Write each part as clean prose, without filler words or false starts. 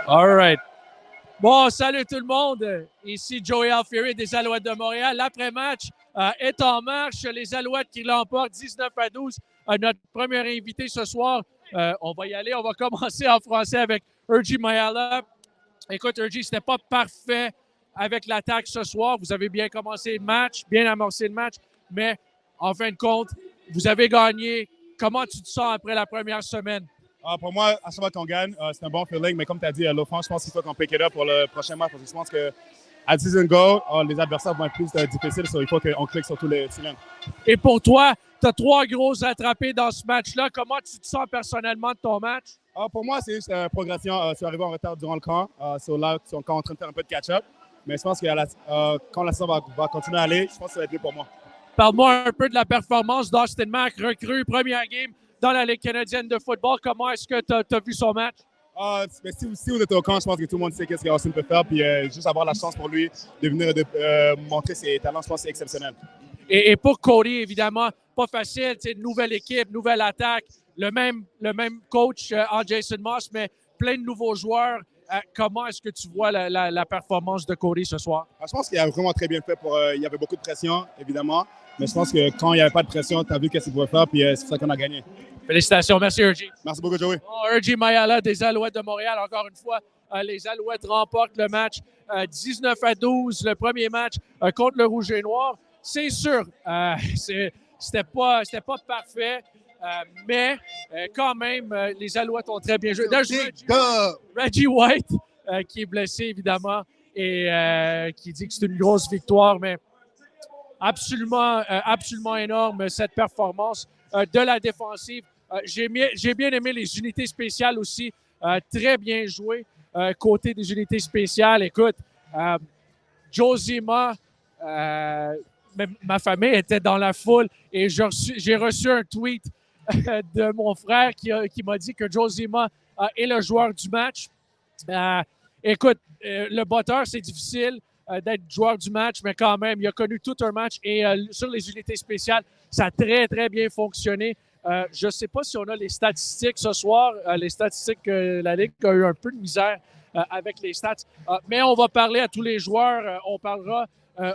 All right. Bon, salut tout le monde. Ici Joey Alfieri des Alouettes de Montréal. L'après-match est en marche. Les Alouettes qui l'emportent 19-12. Notre premier invité ce soir, on va y aller. On va commencer en français avec Urji Mayala. Écoute, Urji, c'était pas parfait avec l'attaque ce soir. Vous avez bien commencé le match, bien amorcé le match, mais en fin de compte, vous avez gagné. Comment tu te sens après la première semaine? Pour moi, à chaque fois qu'on gagne, c'est un bon feeling. Mais comme tu as dit, l'offense, je pense qu'il faut qu'on pick it up pour le prochain match. Parce que je pense que à season goal, les adversaires vont être plus difficiles. Il faut qu'on clique sur tous les cylindres. Et pour toi, tu as 3 gros attrapés dans ce match-là. Comment tu te sens personnellement de ton match? Pour moi, c'est juste progression. Je suis arrivé en retard durant le camp. Là, on est en train de faire un peu de catch-up. Mais je pense que quand la saison va continuer à aller, je pense que ça va être mieux pour moi. Parle-moi un peu de la performance d'Austin Mack, recrue, première game dans la Ligue canadienne de football. Comment est-ce que tu as vu son match? Mais si vous êtes au camp, je pense que tout le monde sait qu'est-ce qu'Austin peut faire. Puis juste avoir la chance pour lui de venir montrer ses talents, je pense que c'est exceptionnel. Et pour Cody, évidemment, pas facile. Nouvelle équipe, nouvelle attaque. Le même coach en Jason Moss, mais plein de nouveaux joueurs. Comment est-ce que tu vois la performance de Cody ce soir? Je pense qu'il a vraiment très bien fait. Il y avait beaucoup de pression, évidemment. Mais je pense que quand il n'y avait pas de pression, tu as vu qu'est-ce qu'il pouvait faire. Puis c'est pour ça qu'on a gagné. Félicitations. Merci, Urji. Merci beaucoup, Joey. Urji Mayala des Alouettes de Montréal. Encore une fois, les Alouettes remportent le match 19-12, le premier match contre le Rouge et Noir. C'est sûr, c'était pas parfait, mais quand même, les Alouettes ont très bien joué. Reggie White, qui est blessé, évidemment, et qui dit que c'est une grosse victoire, mais absolument énorme, cette performance de la défensive. J'ai bien aimé les unités spéciales aussi. Très bien joué côté des unités spéciales. Écoute, Josima, ma famille était dans la foule et j'ai reçu un tweet de mon frère qui m'a dit que Josima est le joueur du match. Écoute, le botteur, c'est difficile d'être joueur du match, mais quand même, il a connu tout un match et sur les unités spéciales, ça a très, très bien fonctionné. Je ne sais pas si on a les statistiques ce soir. Les statistiques, la Ligue a eu un peu de misère avec les stats. Mais on va parler à tous les joueurs. On parlera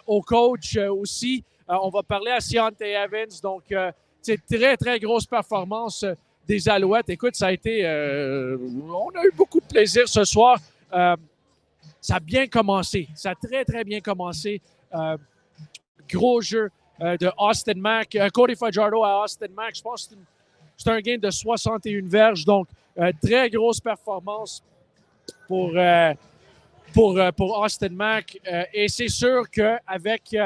au coach aussi. On va parler à Deontay Evans. Donc, c'est très, très grosse performance des Alouettes. Écoute, ça a été... on a eu beaucoup de plaisir ce soir. Ça a bien commencé. Ça a très, très bien commencé. Gros jeu de Austin Mack. Cody Fajardo à Austin Mack. Je pense que c'est un gain de 61 verges. Donc, très grosse performance pour Austin Mack. Et c'est sûr qu'avec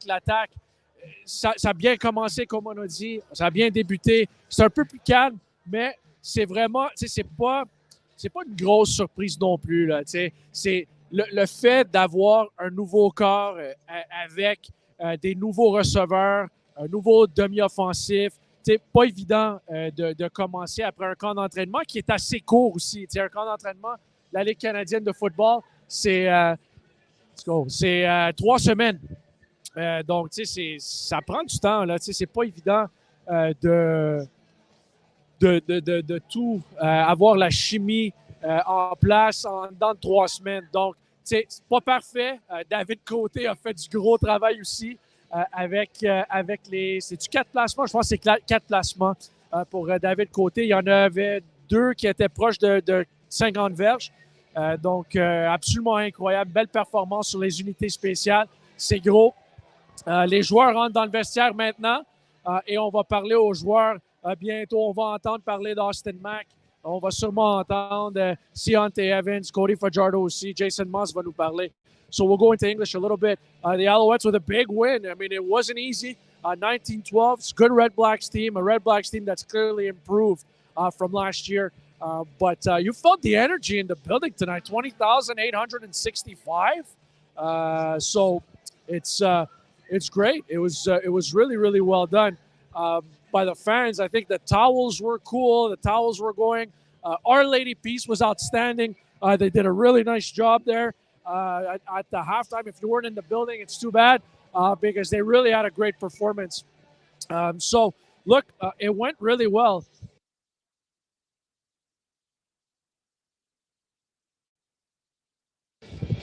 l'attaque, ça a bien commencé, comme on a dit. Ça a bien débuté. C'est un peu plus calme, mais c'est vraiment, c'est pas une grosse surprise non plus. Là, c'est le fait d'avoir un nouveau corps avec des nouveaux receveurs, un nouveau demi-offensif. C'est pas évident de commencer après un camp d'entraînement qui est assez court aussi. T'sais, un camp d'entraînement, la Ligue canadienne de football, c'est 3 semaines. Donc, ça prend du temps. Là, c'est pas évident de tout avoir la chimie en place dans 3 semaines. Donc, c'est pas parfait. David Côté a fait du gros travail aussi avec les... C'est-tu 4 placements? Je pense que c'est 4 placements pour David Côté. Il y en avait 2 qui étaient proches de 50 verges. Donc, absolument incroyable. Belle performance sur les unités spéciales. C'est gros. Les joueurs rentrent dans le vestiaire maintenant et on va parler aux joueurs bientôt. On va entendre parler d'Austin Mack. On va sûrement entendre Deontay Evans, Cody Fajardo aussi. Jason Moss va nous parler. So we'll go into English a little bit. The Alouettes with a big win. I mean, it wasn't easy. 19-12. It's a good Red Blacks team. A Red Blacks team that's clearly improved from last year. But you felt the energy in the building tonight. 20,865. So it's great. It was really, really well done by the fans. I think the towels were cool. The towels were going. Our Lady Peace was outstanding. They did a really nice job there at the halftime. If you weren't in the building, it's too bad because they really had a great performance. So, look, it went really well.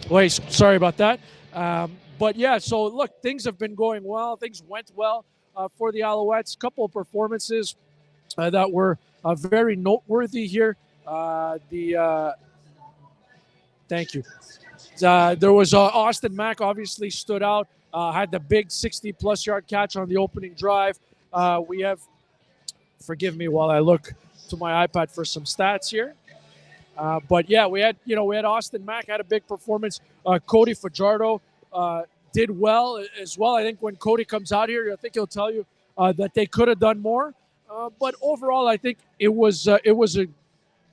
Wait, sorry about that. But yeah, so look, things have been going well. Things went well for the Alouettes. Couple of performances that were very noteworthy here. Thank you. There was Austin Mack obviously stood out, had the big 60-plus yard catch on the opening drive. We have, forgive me while I look to my iPad for some stats here. But yeah, we had Austin Mack had a big performance. Cody Fajardo did well as well. I think when Cody comes out here, I think he'll tell you that they could have done more. But overall, I think it was a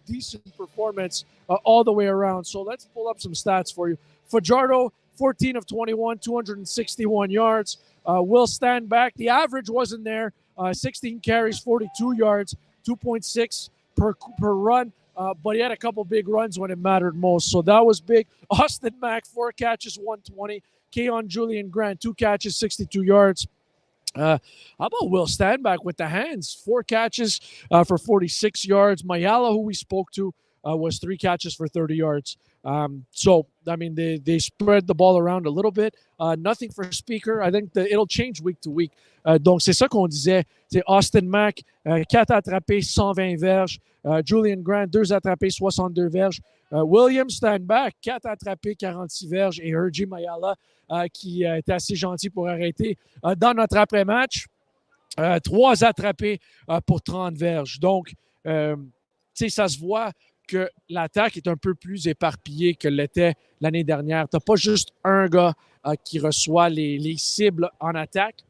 decent performance all the way around. So let's pull up some stats for you. Fajardo, 14 of 21, 261 yards. Will Stanback, the average wasn't there. 16 carries, 42 yards, 2.6 per run. But he had a couple big runs when it mattered most. So that was big. Austin Mack, 4 catches, 120. Keon Julian Grant, 2 catches, 62 yards. How about Will Stanback with the hands? 4 catches for 46 yards. Mayala, who we spoke to, was 3 catches for 30 yards. So, I mean, they spread the ball around a little bit. Nothing for Speaker. I think it'll change week to week. Donc, c'est ça qu'on disait. C'est Austin Mack, 4 attrapés, 120 verges. Julian Grant, 2 attrapés, 62 verges. William Stanback, 4 attrapés, 46 verges. Et Hergy Mayala, qui était assez gentil pour arrêter. Dans notre après-match, 3 attrapés pour 30 verges. Donc, ça se voit que l'attaque est un peu plus éparpillée que l'était l'année dernière. Tu n'as pas juste un gars qui reçoit les cibles en attaque.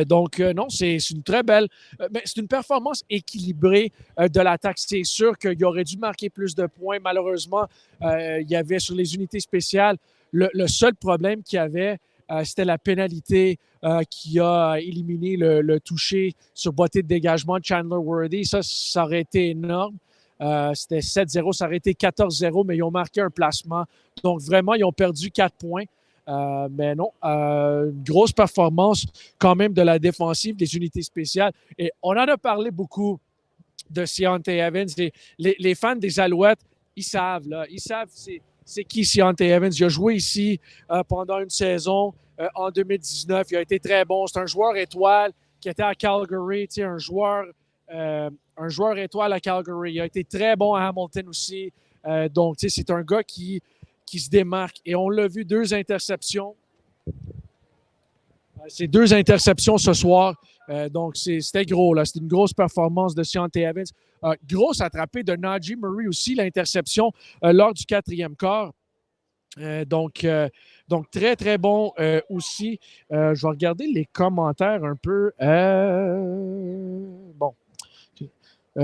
Donc, non, c'est une très belle... mais c'est une performance équilibrée de l'attaque. C'est sûr qu'il aurait dû marquer plus de points. Malheureusement, il y avait sur les unités spéciales, le seul problème qu'il y avait, c'était la pénalité qui a éliminé le toucher sur boîtier de dégagement de Chandler Worthy. Ça aurait été énorme. C'était 7-0, ça aurait été 14-0, mais ils ont marqué un placement. Donc, vraiment, ils ont perdu 4 points. Mais non, une grosse performance quand même de la défensive des unités spéciales. Et on en a parlé beaucoup de Deontay Evans. Les fans des Alouettes, ils savent c'est qui Deontay Evans. Il a joué ici pendant une saison en 2019. Il a été très bon. C'est un joueur étoile qui était à Calgary, un joueur étoile à Calgary. Il a été très bon à Hamilton aussi. Donc, c'est un gars qui se démarque. Et on l'a vu, 2 interceptions. C'est 2 interceptions ce soir. Donc, c'était gros. Là. C'était une grosse performance de Deontay Evans. Grosse attrapée de Najee Murray aussi, l'interception lors du 4e quart. Donc, très, très bon aussi. Je vais regarder les commentaires un peu. Bon.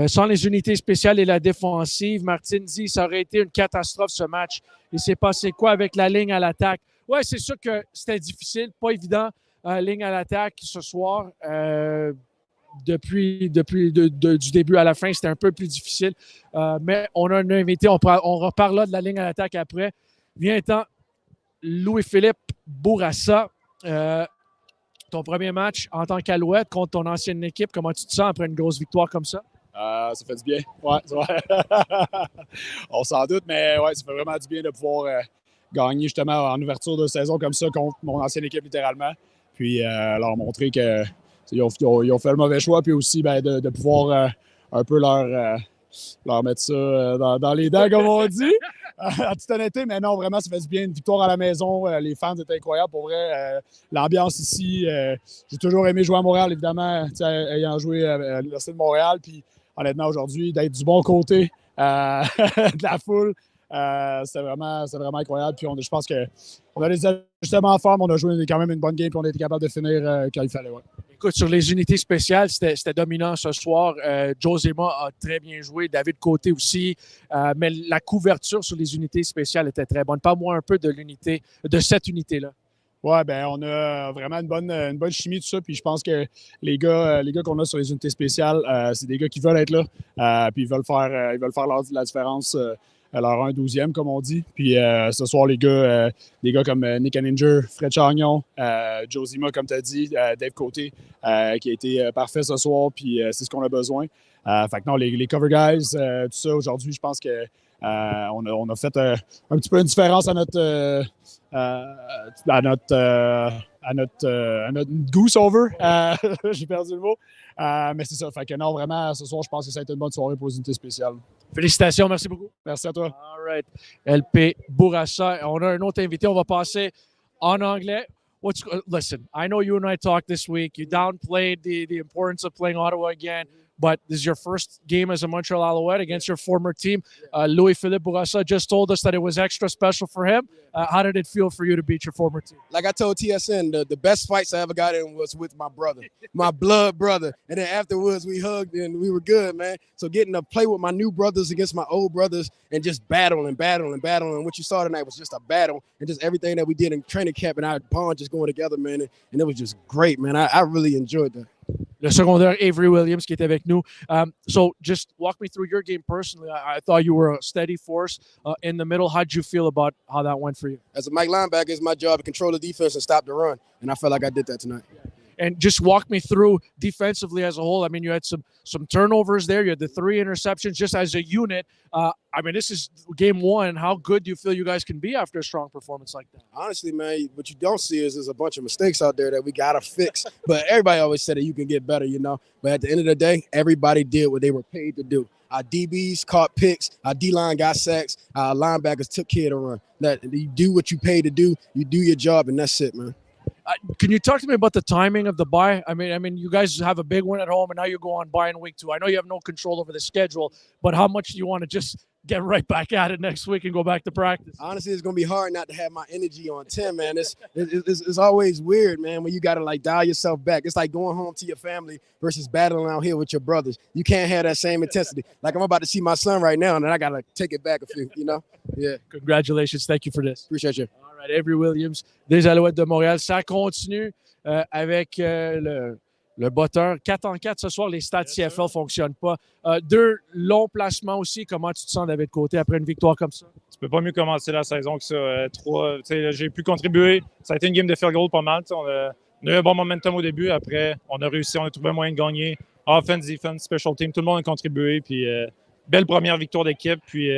Sans les unités spéciales et la défensive, Martin dit ça aurait été une catastrophe ce match. Il s'est passé quoi avec la ligne à l'attaque? Oui, c'est sûr que c'était difficile, pas évident, ligne à l'attaque ce soir. Depuis du début à la fin, c'était un peu plus difficile. Mais on a un invité, on reparlera de la ligne à l'attaque après. Viens-t'en, Louis-Philippe Bourassa. Ton premier match en tant qu'Alouette contre ton ancienne équipe, comment tu te sens après une grosse victoire comme ça? Ça fait du bien. Ouais. On s'en doute, mais ouais, ça fait vraiment du bien de pouvoir gagner justement en ouverture de saison comme ça contre mon ancienne équipe littéralement. Puis leur montrer qu'ils ont fait le mauvais choix, puis aussi de pouvoir un peu leur mettre ça dans les dents, comme on dit. En toute honnêteté, mais non, vraiment, ça fait du bien. Une victoire à la maison. Les fans étaient incroyables pour vrai. L'ambiance ici, j'ai toujours aimé jouer à Montréal, évidemment, ayant joué à l'Université de Montréal. Puis honnêtement, aujourd'hui, d'être du bon côté de la foule, c'est vraiment incroyable. Puis je pense qu'on a des ajustements à faire, mais on a joué quand même une bonne game, puis on a été capable de finir quand il fallait. Ouais. Écoute, sur les unités spéciales, c'était dominant ce soir. Josema a très bien joué, David Côté aussi. Mais la couverture sur les unités spéciales était très bonne. Parle-moi un peu de cette unité-là. Ouais, on a vraiment une bonne chimie, tout ça. Puis je pense que les gars qu'on a sur les unités spéciales, c'est des gars qui veulent être là. Puis ils veulent faire la différence. leur 1/12e, comme on dit. Puis ce soir, les gars comme Nick Henninger, Fred Chagnon, Josima, comme tu as dit, Dave Côté, qui a été parfait ce soir, puis c'est ce qu'on a besoin. Fait que non, les cover guys, tout ça, aujourd'hui, je pense que On a fait un petit peu une différence à notre goose over. J'ai perdu le mot. Mais c'est ça. Fait que non, vraiment, ce soir, je pense que ça a été une bonne soirée pour les unités spéciales. Félicitations, merci beaucoup. Merci à toi. All right. LP Bourassa. On a un autre invité. On va passer en anglais. Listen, I know you and I talked this week. You downplayed the importance of playing Ottawa again, but this is your first game as a Montreal Alouette against your former team. Louis-Philippe Bourassa just told us that it was extra special for him. How did it feel for you to beat your former team? Like I told TSN, the best fights I ever got in was with my brother, my blood brother. And then afterwards, we hugged and we were good, man. So getting to play with my new brothers against my old brothers and just battling. And what you saw tonight was just a battle and just everything that we did in training camp and our bond just going together, man. And it was just great, man. I really enjoyed that. Le secondaire Avery Williams qui est avec nous. So just walk me through your game personally. I thought you were a steady force in the middle. How did you feel about how that went for you? As a Mike linebacker, it's my job to control the defense and stop the run. And I felt like I did that tonight. And just walk me through defensively as a whole. I mean, you had some turnovers there. You had the 3 interceptions just as a unit. I mean, this is game 1. How good do you feel you guys can be after a strong performance like that? Honestly, man, what you don't see is there's a bunch of mistakes out there that we got to fix. But everybody always said that you can get better, you know. But at the end of the day, everybody did what they were paid to do. Our DBs caught picks. Our D-line got sacks. Our linebackers took care of the run. That you do what you paid to do. You do your job, and that's it, man. Can you talk to me about the timing of the bye? I mean, you guys have a big one at home, and now you go on bye in week 2. I know you have no control over the schedule, but how much do you want to just get right back at it next week and go back to practice? Honestly, it's gonna be hard not to have my energy on 10, man. It's always weird, man, when you gotta like dial yourself back. It's like going home to your family versus battling out here with your brothers. You can't have that same intensity. Like I'm about to see my son right now, and I gotta take it back a few, you know? Yeah. Congratulations. Thank you for this. Appreciate you. All right, Avery Williams, des Alouettes de Montréal. Ça continue avec le botteur. 4-4 ce soir, les stats CFL ne fonctionnent pas. 2 longs placements aussi. Comment tu te sens, David Côté, après une victoire comme ça? Tu peux pas mieux commencer la saison que ça. 3, j'ai pu contribuer. Ça a été une game de field goal pas mal. On a eu un bon momentum au début. Après, on a réussi, on a trouvé un moyen de gagner. Offense, defense, special team, tout le monde a contribué. Puis, belle première victoire d'équipe. Puis,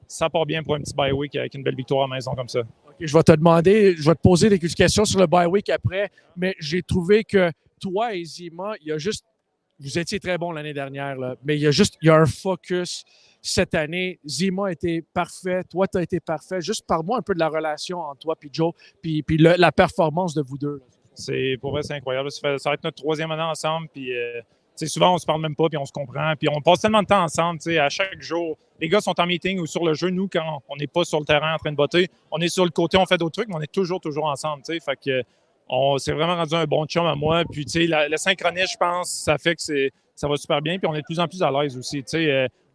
ça part bien pour un petit bye week avec une belle victoire à la maison comme ça. Okay, je vais te poser des questions sur le bye week après, mais j'ai trouvé que toi et Zima, vous étiez très bons l'année dernière, là, mais il y a un focus cette année. Zima a été parfait, toi, tu as été parfait. Juste parle-moi un peu de la relation entre toi et Joe, puis la performance de vous deux. Pour vrai, c'est incroyable. Ça va être notre 3e année ensemble, puis souvent, on se parle même pas, puis on se comprend, puis on passe tellement de temps ensemble, à chaque jour. Les gars sont en meeting ou sur le jeu. Nous, quand on n'est pas sur le terrain en train de botter, on est sur le côté, on fait d'autres trucs, mais on est toujours ensemble, Fait que on s'est vraiment rendu un bon chum à moi. Puis, le synchronisme, je pense, ça fait que ça va super bien. Puis, on est de plus en plus à l'aise aussi.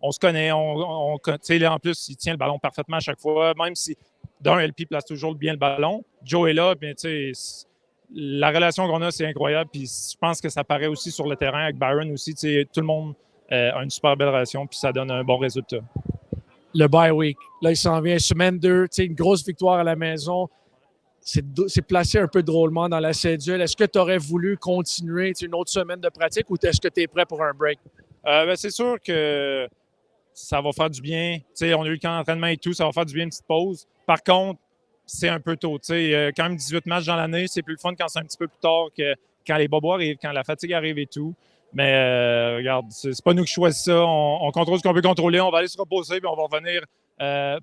On se connaît. Là, en plus, il tient le ballon parfaitement à chaque fois. Même si, d'un, LP place toujours bien le ballon. Joe est là. Puis, la relation qu'on a, c'est incroyable. Puis, je pense que ça paraît aussi sur le terrain avec Byron aussi. Tout le monde a une super belle relation. Puis, ça donne un bon résultat. Le bye week. Là, il s'en vient. Semaine 2. Une grosse victoire à la maison. C'est placé un peu drôlement dans la cédule. Est-ce que tu aurais voulu continuer une autre semaine de pratique ou est-ce que tu es prêt pour un break? C'est sûr que ça va faire du bien. On a eu le camp d'entraînement et tout, ça va faire du bien une petite pause. Par contre, c'est un peu tôt. Quand même 18 matchs dans l'année, c'est plus le fun quand c'est un petit peu plus tard que quand les bobos arrivent, quand la fatigue arrive et tout. Mais regarde, c'est pas nous qui choisissons ça. On contrôle ce qu'on peut contrôler. On va aller se reposer puis on va revenir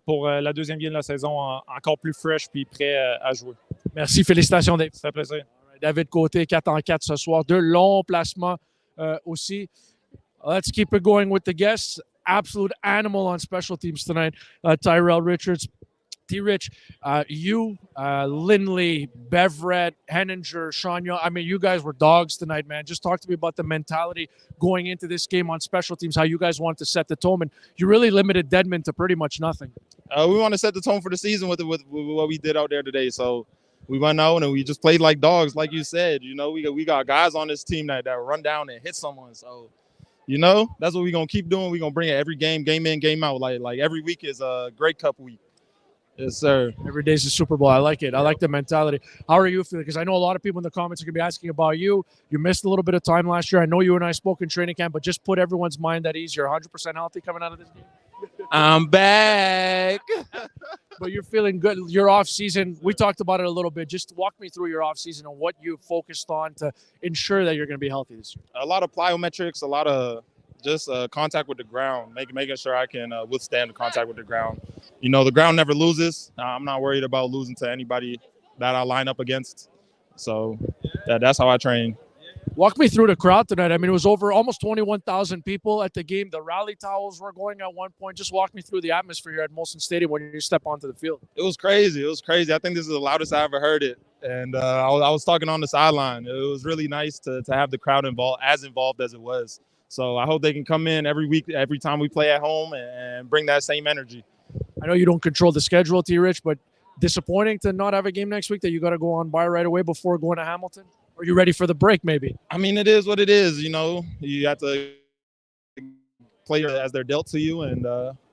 pour la 2e game de la saison encore plus fresh puis prêt à jouer. Merci, félicitations Dave. Ça fait plaisir. David Côté, 4-4 ce soir. 2 longs placements aussi. Let's keep it going with the guests. Absolute animal on special teams tonight. Tyrell Richards. T-Rich, you, Lindley, Beverett, Henninger, Shania, I mean, you guys were dogs tonight, man. Just talk to me about the mentality going into this game on special teams, how you guys wanted to set the tone. And you really limited Dedmon to pretty much nothing. We want to set the tone for the season with what we did out there today. So we went out and we just played like dogs, like you said. We got guys on this team that run down and hit someone. So, that's what we're going to keep doing. We're going to bring it every game, game in, game out. Like every week is a Grey Cup week. Yes, sir. Every day's the Super Bowl. I like it. I like the mentality. How are you feeling? Because I know a lot of people in the comments are going to be asking about you. You missed a little bit of time last year. I know you and I spoke in training camp, but just put everyone's mind at ease. You're 100% healthy coming out of this game? I'm back. But you're feeling good. Your off season, we talked about it a little bit. Just walk me through your off season and what you focused on to ensure that you're going to be healthy this year. A lot of plyometrics, a lot of just contact with the ground, making sure I can withstand the contact with the ground. You know, the ground never loses. I'm not worried about losing to anybody that I line up against. So that's how I train. Walk me through the crowd tonight. I mean, it was over almost 21,000 people at the game. The rally towels were going at one point. Just walk me through the atmosphere here at Molson Stadium when you step onto the field. It was crazy. It was crazy. I think this is the loudest I ever heard it. And I was talking on the sideline. It was really nice to have the crowd involved as it was. So I hope they can come in every week, every time we play at home and bring that same energy. I know you don't control the schedule, T-Rich, but disappointing to not have a game next week that you got to go on by right away before going to Hamilton? Are you ready for the break, maybe? I mean, it is what it is. You know, you have to play as they're dealt to you. And,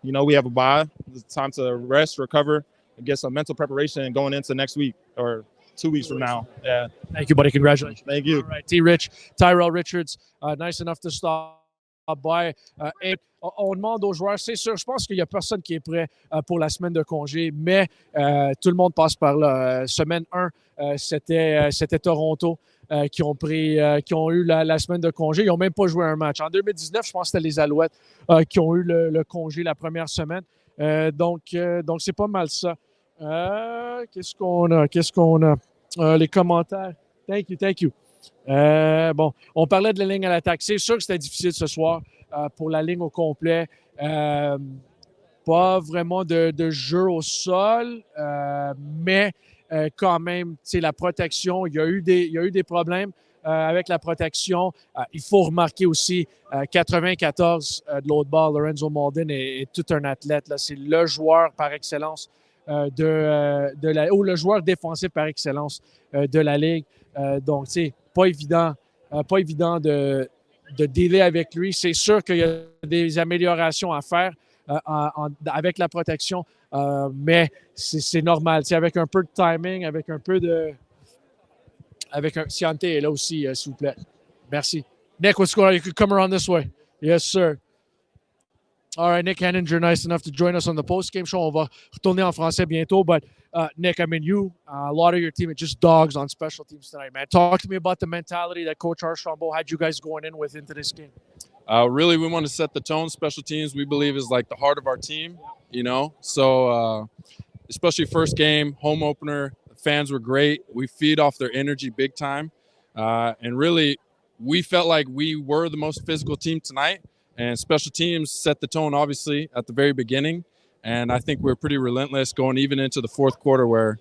you know, we have a bye. It's time to rest, recover, and get some mental preparation going into next week or 2 weeks from now. Yeah. Thank you, buddy. Congratulations. Thank you. All right, T-Rich, Tyrell Richards, nice enough to stop by. Et on demande aux joueurs, c'est sûr, je pense qu'il n'y a personne qui est prêt pour la semaine de congé, mais tout le monde passe par là. Semaine 1, c'était Toronto qui ont eu la semaine de congé. Ils n'ont même pas joué un match. En 2019, je pense que c'était les Alouettes qui ont eu le congé la première semaine. Donc, c'est pas mal ça. Qu'est-ce qu'on a? Les commentaires. Thank you. Bon, on parlait de la ligne à l'attaque. C'est sûr que c'était difficile ce soir pour la ligne au complet. Pas vraiment de jeu au sol, mais quand même, la protection, il y a eu des problèmes avec la protection. Il faut remarquer aussi 94 de l'autre bord, Lorenzo Malden est tout un athlète. Là. C'est le joueur par excellence ou le joueur défensif par excellence de la Ligue. Donc, pas évident de dealer avec lui. C'est sûr qu'il y a des améliorations à faire avec la protection, mais c'est normal. Avec un peu de timing, avec un peu de... Ciante est là aussi, s'il vous plaît. Merci. Nick, what's going on? You could come around this way. Yes, sir. All right, Nick Henninger, nice enough to join us on the post-game show. On va retourner en français bientôt, but Nick, I mean, a lot of your team are just dogs on special teams tonight, man. Talk to me about the mentality that Coach Archambault had you guys going in with into this game. Really, we want to set the tone. Special teams, we believe, is like the heart of our team, you know. So, especially first game, home opener, fans were great. We feed off their energy big time. And really, we felt like we were the most physical team tonight. And special teams set the tone, obviously, at the very beginning. And I think we're pretty relentless going even into the fourth quarter where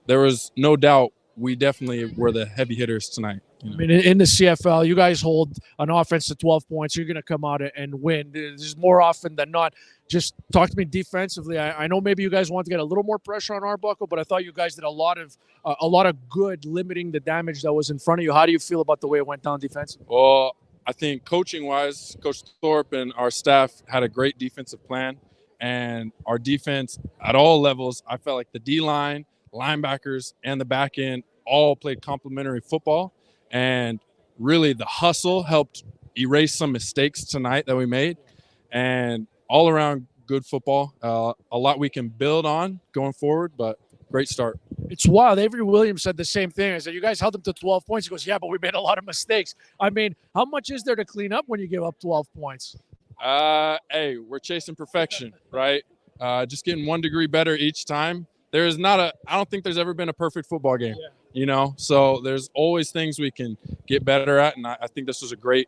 there was no doubt we definitely were the heavy hitters tonight. You know? I mean, in the CFL, you guys hold an offense to 12 points. You're going to come out and win. There's more often than not. Just talk to me defensively. I know maybe you guys want to get a little more pressure on Arbuckle, but I thought you guys did a lot of good limiting the damage that was in front of you. How do you feel about the way it went down defensively? Well, I think coaching-wise, Coach Thorpe and our staff had a great defensive plan. And our defense at all levels, I felt like the D-line, linebackers, and the back end all played complementary football. And really the hustle helped erase some mistakes tonight that we made. And all around good football. A lot we can build on going forward, but great start. It's wild. Avery Williams said the same thing. I said, you guys held them to 12 points. He goes, yeah, but we made a lot of mistakes. I mean, how much is there to clean up when you give up 12 points? Hey, we're chasing perfection, right? Just getting 1 degree better each time. I don't think there's ever been a perfect football game, you know? So there's always things we can get better at. And I think this was a great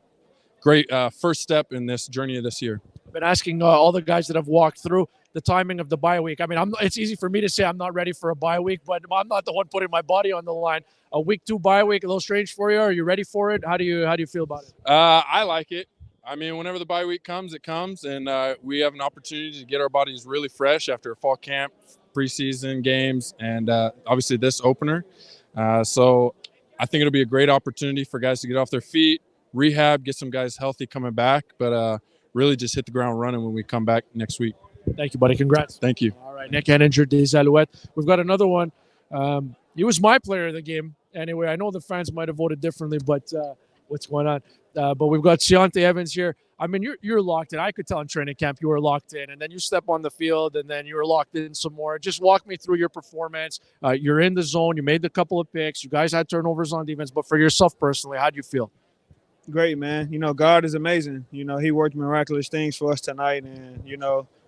first step in this journey of this year. I've been asking all the guys that have walked through the timing of the bye week. I mean, it's easy for me to say I'm not ready for a bye week, but I'm not the one putting my body on the line. A week 2 bye week, a little strange for you. Are you ready for it? How do you feel about it? I like it. I mean, whenever the bye week comes, it comes, and we have an opportunity to get our bodies really fresh after a fall camp, preseason games, and obviously this opener. So I think it'll be a great opportunity for guys to get off their feet, rehab, get some guys healthy coming back, but really just hit the ground running when we come back next week. Thank you, buddy. Congrats. Thank you. All right, Nick Henninger, des Alouettes. We've got another one. He was my player of the game. Anyway, I know the fans might have voted differently, but what's going on? But we've got Ciante Evans here. I mean, you're locked in. I could tell in training camp you were locked in, and then you step on the field, and then you were locked in some more. Just walk me through your performance. You're in the zone. You made the couple of picks. You guys had turnovers on defense, but for yourself personally, how do you feel? Great, man. God is amazing. He worked miraculous things for us tonight, and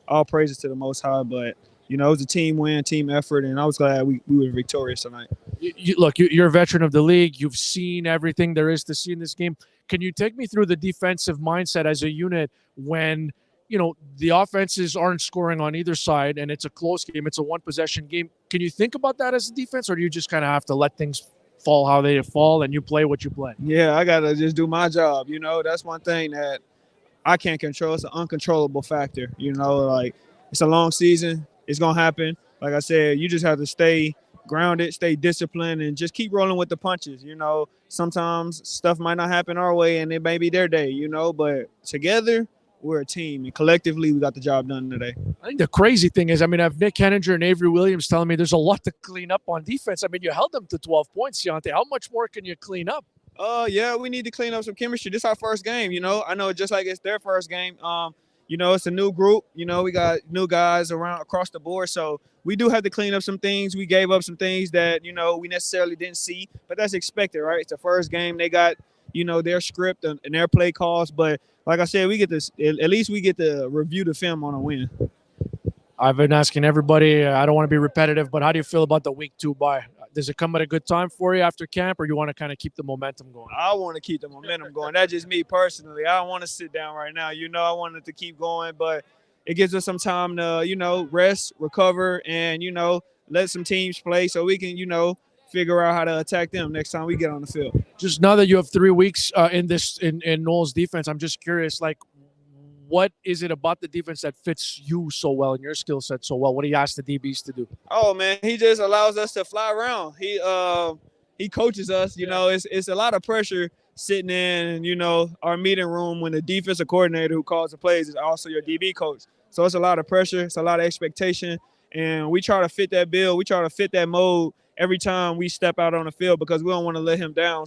all praises to the Most High. But it was a team win, team effort, and I was glad we were victorious tonight. Look, you're a veteran of the league. You've seen everything there is to see in this game. Can you take me through the defensive mindset as a unit when the offenses aren't scoring on either side and it's a close game, it's a one-possession game? Can you think about that as a defense, or do you just kind of have to let things fall how they fall and you play what you play? Yeah, I got to just do my job. That's one thing that I can't control. It's an uncontrollable factor. Like, it's a long season. It's going to happen. Like I said, you just have to stay grounded, stay disciplined, and just keep rolling with the punches. Sometimes stuff might not happen our way and it may be their day, but together we're a team, and collectively we got the job done today. I think the crazy thing is, I have Nick Henninger and Avery Williams telling me there's a lot to clean up on defense. You held them to 12 points, Deontay. How much more can you clean up? Yeah, we need to clean up some chemistry. This is our first game, I know just like it's their first game. It's a new group. We got new guys across the board. So we do have to clean up some things. We gave up some things that, we necessarily didn't see, but that's expected, right? It's the first game. They got, their script and their play calls. But like I said, at least we get to review the film on a win. I've been asking everybody, I don't want to be repetitive, but how do you feel about the week 2 bye? Does it come at a good time for you after camp, or you want to kind of keep the momentum going? I want to keep the momentum going. That's just me personally. I don't want to sit down right now. I want it to keep going, but it gives us some time to, rest, recover, and, let some teams play so we can, figure out how to attack them next time we get on the field. Just now that you have 3 weeks in Noel's defense, I'm just curious, what is it about the defense that fits you so well and your skill set so well? What do you ask the DBs to do? Oh, man, he just allows us to fly around. He coaches us. It's a lot of pressure sitting in, our meeting room when the defensive coordinator who calls the plays is also your DB coach. So it's a lot of pressure. It's a lot of expectation. And we try to fit that bill. We try to fit that mode every time we step out on the field because we don't want to let him down.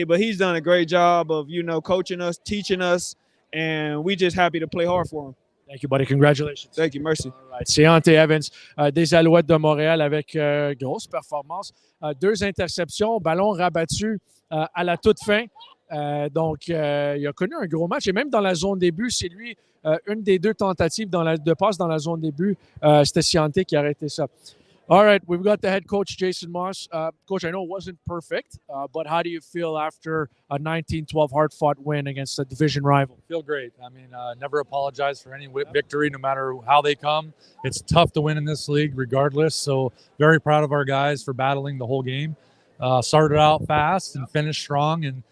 But he's done a great job of, coaching us, teaching us, and we just happy to play hard for him. Thank you, buddy. Congratulations. Thank you. Merci. All right. C'est Deontay Evans des Alouettes de Montréal avec grosse performance. 2 interceptions, ballon rabattu à la toute fin. Donc, il a connu un gros match. Et même dans la zone début, c'est lui, une des 2 tentatives de passe dans la zone début. C'était Siante qui a arrêté ça. All right, we've got the head coach, Jason Moss. Coach, I know it wasn't perfect, but how do you feel after a 19-12 hard-fought win against a division rival? Feel great. Never apologize for any victory, no matter how they come. It's tough to win in this league regardless, so very proud of our guys for battling the whole game. Started out fast and finished strong, and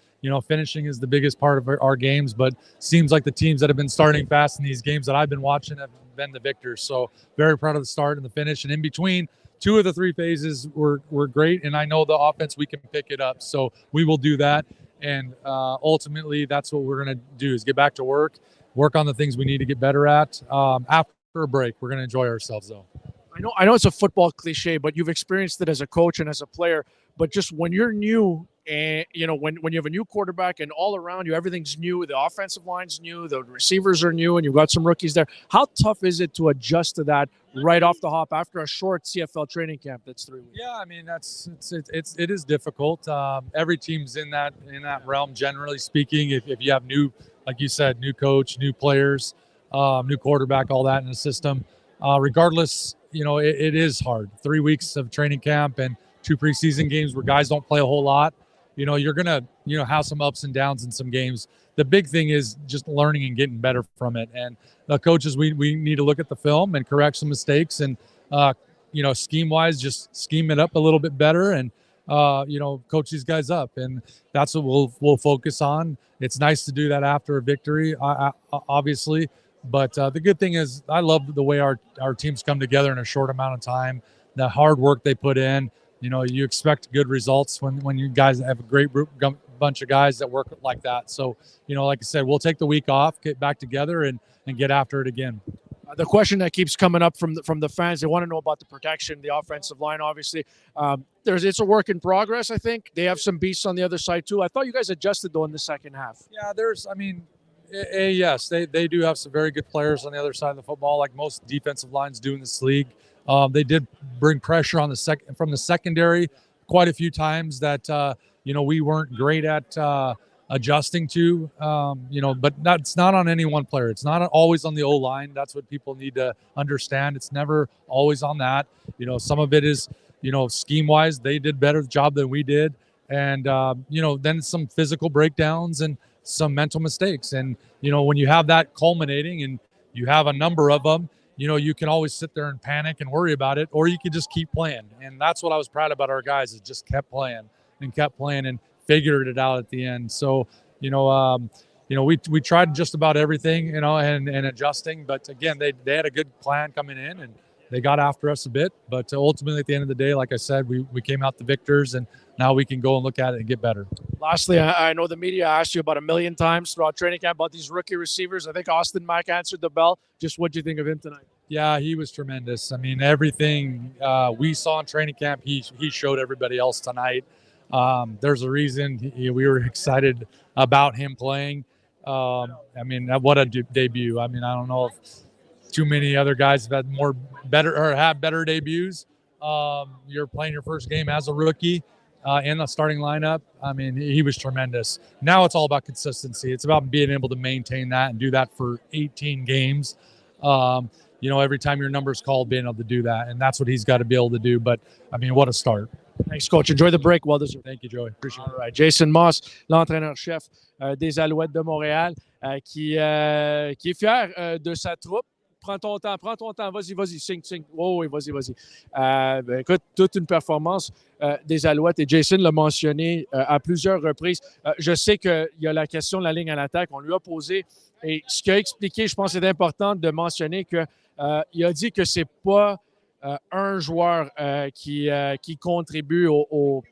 finishing is the biggest part of our games, but seems like the teams that have been starting fast in these games that I've been watching have been the victors. So very proud of the start and the finish, and in between, 2 of the 3 phases were great, and I know the offense, we can pick it up. So we will do that, and ultimately that's what we're going to do is get back to work on the things we need to get better at. After a break, we're going to enjoy ourselves, though. I know it's a football cliche, but you've experienced it as a coach and as a player. But just when you're new, and when you have a new quarterback and all around you, everything's new. The offensive line's new, the receivers are new, and you've got some rookies there. How tough is it to adjust to that right off the hop after a short CFL training camp that's 3 weeks? Yeah, it is difficult. Every team's in that realm, generally speaking. If you have new, like you said, new coach, new players, new quarterback, all that in the system. Regardless, it is hard. 3 weeks of training camp and 2 preseason games where guys don't play a whole lot. You're going to, have some ups and downs in some games. The big thing is just learning and getting better from it. And the coaches, we need to look at the film and correct some mistakes and, scheme-wise, just scheme it up a little bit better and, coach these guys up. And that's what we'll focus on. It's nice to do that after a victory, obviously. But the good thing is I love the way our teams come together in a short amount of time, the hard work they put in. You expect good results when you guys have a great bunch of guys that work like that. So, like I said, we'll take the week off, get back together, and get after it again. The question that keeps coming up from the fans, they want to know about the protection, the offensive line, obviously. It's a work in progress, I think. They have some beasts on the other side, too. I thought you guys adjusted, though, in the second half. Yeah, Yes, they do have some very good players on the other side of the football, like most defensive lines do in this league. They did bring pressure on from the secondary quite a few times that we weren't great at adjusting to. But that's not on any one player. It's not always on the O-line. That's what people need to understand. It's never always on that. Some of it is scheme-wise, they did better job than we did, and then some physical breakdowns and some mental mistakes. And when you have that culminating and you have a number of them, you can always sit there and panic and worry about it, or you can just keep playing. And that's what I was proud about our guys, is just kept playing and figured it out at the end. So, we tried just about everything, and adjusting. But again, they had a good plan coming in, and they got after us a bit. But ultimately, at the end of the day, like I said, we came out the victors, and now we can go and look at it and get better. Lastly, I know the media asked you about 1 million times throughout training camp about these rookie receivers. I think Austin Mack answered the bell. Just what do you think of him tonight? Yeah, he was tremendous. I mean, everything we saw in training camp, he showed everybody else tonight. There's a reason we were excited about him playing. What a debut. I don't know if too many other guys have had better debuts. You're playing your first game as a rookie in the starting lineup. He was tremendous. Now it's all about consistency. It's about being able to maintain that and do that for 18 games. Every time your number's called, being able to do that. And that's what he's got to be able to do. But, what a start. Thanks, Coach. Enjoy the break. Well deserved. Thank you, Joey. Appreciate it. All right. Jason Moss, l'entraîneur-chef des Alouettes de Montréal, qui est fier de sa troupe. Prends ton temps. Vas-y, signe. Oh, oui, vas-y. Écoute, toute une performance des Alouettes. Et Jason l'a mentionné à plusieurs reprises. Je sais qu'il y a la question de la ligne à l'attaque. On lui a posé. Et ce qu'il a expliqué, je pense que c'est important de mentionner qu'il a dit que c'est pas un joueur qui contribue aux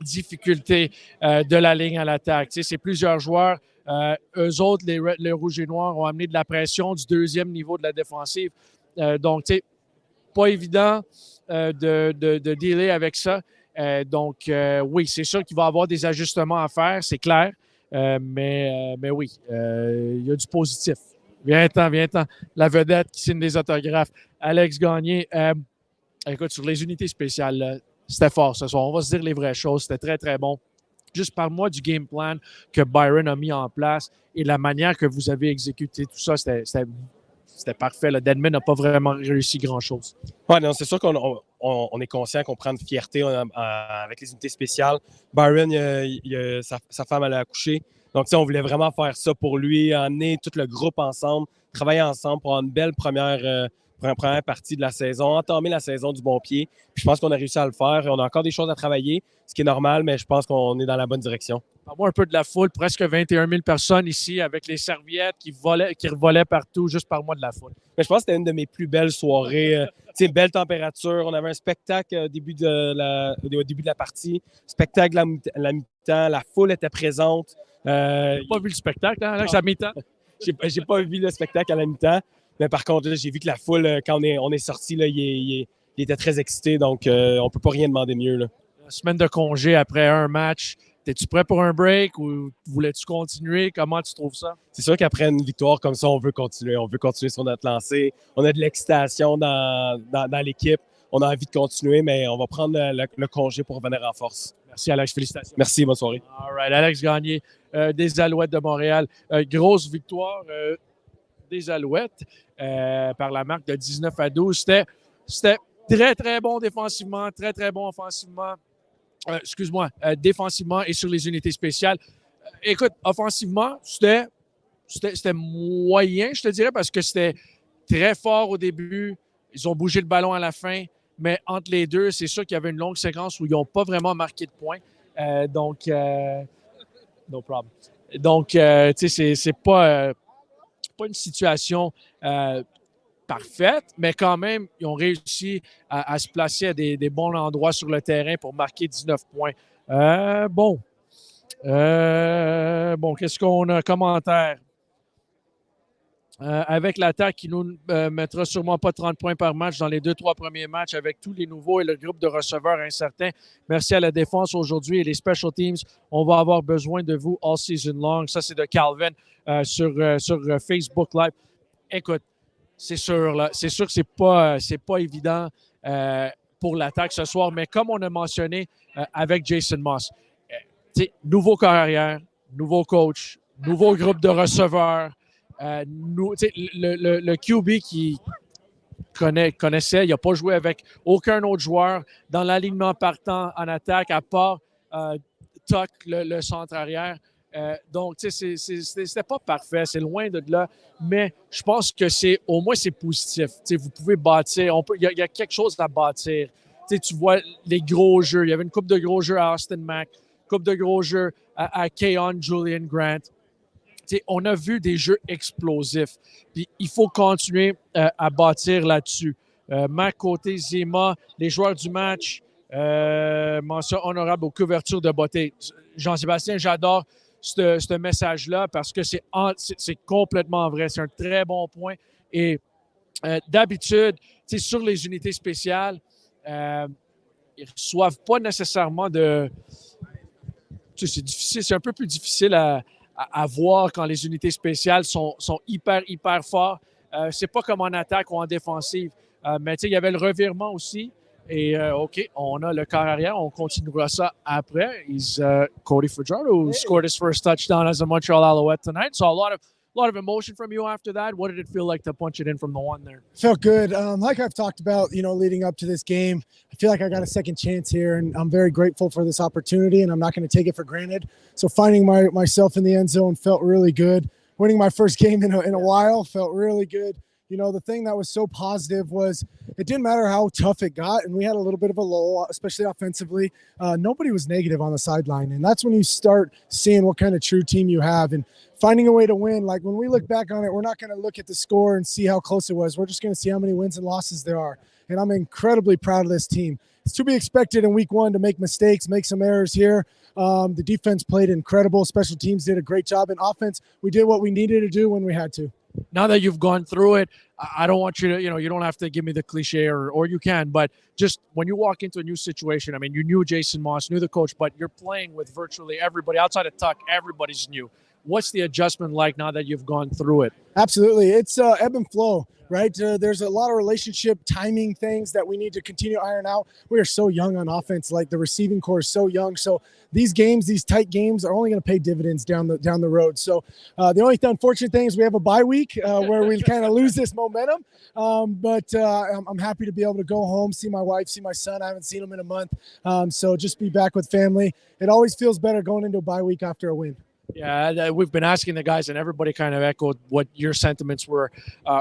difficultés de la ligne à l'attaque. C'est plusieurs joueurs. Eux autres, les Rouges et Noirs, ont amené de la pression du deuxième niveau de la défensive. Donc, pas évident de dealer avec ça. Oui, c'est sûr qu'il va y avoir des ajustements à faire, c'est clair. Mais oui, il y a du positif. Viens-t'en. La vedette qui signe des autographes. Alex Gagné. Écoute, sur les unités spéciales, c'était fort ce soir. On va se dire les vraies choses. C'était très, très bon. Juste parle-moi du game plan que Byron a mis en place et la manière que vous avez exécuté tout ça. C'était parfait. Le Deadman n'a pas vraiment réussi grand-chose. Oui, non, c'est sûr qu'on est conscient qu'on prend une fierté avec les unités spéciales. Byron, sa femme, elle a accouché. Donc, on voulait vraiment faire ça pour lui, emmener tout le groupe ensemble, travailler ensemble pour avoir une belle première partie de la saison, entamer la saison du bon pied. Puis je pense qu'on a réussi à le faire. On a encore des choses à travailler, ce qui est normal, mais je pense qu'on est dans la bonne direction. Parle-moi un peu de la foule, presque 21 000 personnes ici avec les serviettes qui revolaient partout. Juste parle-moi de la foule. Mais je pense que c'était une de mes plus belles soirées. Belle température. On avait un spectacle au début de la partie. Spectacle à la mi-temps. La foule était présente. J'ai pas vu le spectacle, hein, Alex, à mi-temps? J'ai pas vu le spectacle à la mi-temps. Mais par contre, là, j'ai vu que la foule, quand on est sorti, là, il était très excité. Donc, on ne peut pas rien demander de mieux. Là. Une semaine de congé après un match. Es-tu prêt pour un break ou voulais-tu continuer? Comment tu trouves ça? C'est sûr qu'après une victoire comme ça, on veut continuer. On veut continuer sur notre lancée. On a de l'excitation dans l'équipe. On a envie de continuer, mais on va prendre le congé pour revenir en force. Merci, Alex. Félicitations. Merci. Bonne soirée. All right. Alex Gagné des Alouettes de Montréal. Grosse victoire des Alouettes par la marque de 19-12. C'était très, très bon défensivement, très, très bon offensivement. Défensivement et sur les unités spéciales. Écoute, offensivement, c'était moyen, je te dirais, parce que c'était très fort au début. Ils ont bougé le ballon à la fin, mais entre les deux, c'est sûr qu'il y avait une longue séquence où ils n'ont pas vraiment marqué de points. No problem. Donc, tu sais, c'est pas une situation parfaite, mais quand même, ils ont réussi à se placer à des bons endroits sur le terrain pour marquer 19 points. Bon, qu'est-ce qu'on a? Commentaire. avec l'attaque qui nous mettra sûrement pas 30 points par match dans les 2-3 premiers matchs avec tous les nouveaux et le groupe de receveurs incertains. Merci à la défense aujourd'hui et les special teams. On va avoir besoin de vous all season long. Ça, c'est de Calvin sur Facebook Live. Écoute, c'est sûr que c'est pas évident pour l'attaque ce soir, mais comme on a mentionné avec Jason Moss, nouveau carrière, nouveau coach, nouveau groupe de receveurs, le QB qui connaissait, il n'a pas joué avec aucun autre joueur dans l'alignement partant en attaque à part Tuck, le centre arrière. Donc, c'était pas parfait, c'est loin de là, mais je pense que au moins c'est positif. Vous pouvez bâtir, il y a quelque chose à bâtir. Tu vois les gros jeux, il y avait une coupe de gros jeux à Austin Mack, coupe de gros jeux à Keon Julian Grant. On a vu des jeux explosifs. Puis il faut continuer à bâtir là-dessus. Mac côté Zema, les joueurs du match, mention honorable aux couvertures de beauté. Jean-Sébastien, j'adore ce message-là parce que c'est complètement vrai. C'est un très bon point. Et d'habitude, sur les unités spéciales, ils ne reçoivent pas nécessairement de... C'est difficile, c'est un peu plus difficile à voir quand les unités spéciales sont hyper, hyper forts. C'est pas comme en attaque ou en défensive. Mais il y avait le revirement aussi. Et OK, on a le corps arrière. On continuera ça après. Cody Fajardo who scored his first touchdown as a Montreal Alouette tonight. So a lot of emotion from you after that. What did it feel like to punch it in from the one there? Felt good. Like I've talked about, leading up to this game, I feel like I got a second chance here, and I'm very grateful for this opportunity, and I'm not going to take it for granted. So finding myself in the end zone felt really good. Winning my first game in a while felt really good. The thing that was so positive was it didn't matter how tough it got, and we had a little bit of a lull, especially offensively. Nobody was negative on the sideline, and that's when you start seeing what kind of true team you have and finding a way to win. Like when we look back on it, we're not going to look at the score and see how close it was. We're just going to see how many wins and losses there are, and I'm incredibly proud of this team. It's to be expected in week one to make mistakes, make some errors here. The defense played incredible. Special teams did a great job. In offense, we did what we needed to do when we had to. Now that you've gone through it, I don't want you to, you don't have to give me the cliche or you can, but just when you walk into a new situation, I mean, you knew Jason Moss, knew the coach, but you're playing with virtually everybody outside of Tuck. Everybody's new. What's the adjustment like now that you've gone through it? Absolutely. It's ebb and flow, right? There's a lot of relationship timing things that we need to continue to iron out. We are so young on offense. Like the receiving core is so young. So these games, these tight games are only going to pay dividends down the road. So the only unfortunate thing is we have a bye week where we kind of lose this momentum. But I'm happy to be able to go home, see my wife, see my son. I haven't seen him in a month. So just be back with family. It always feels better going into a bye week after a win. Yeah, we've been asking the guys, and everybody kind of echoed what your sentiments were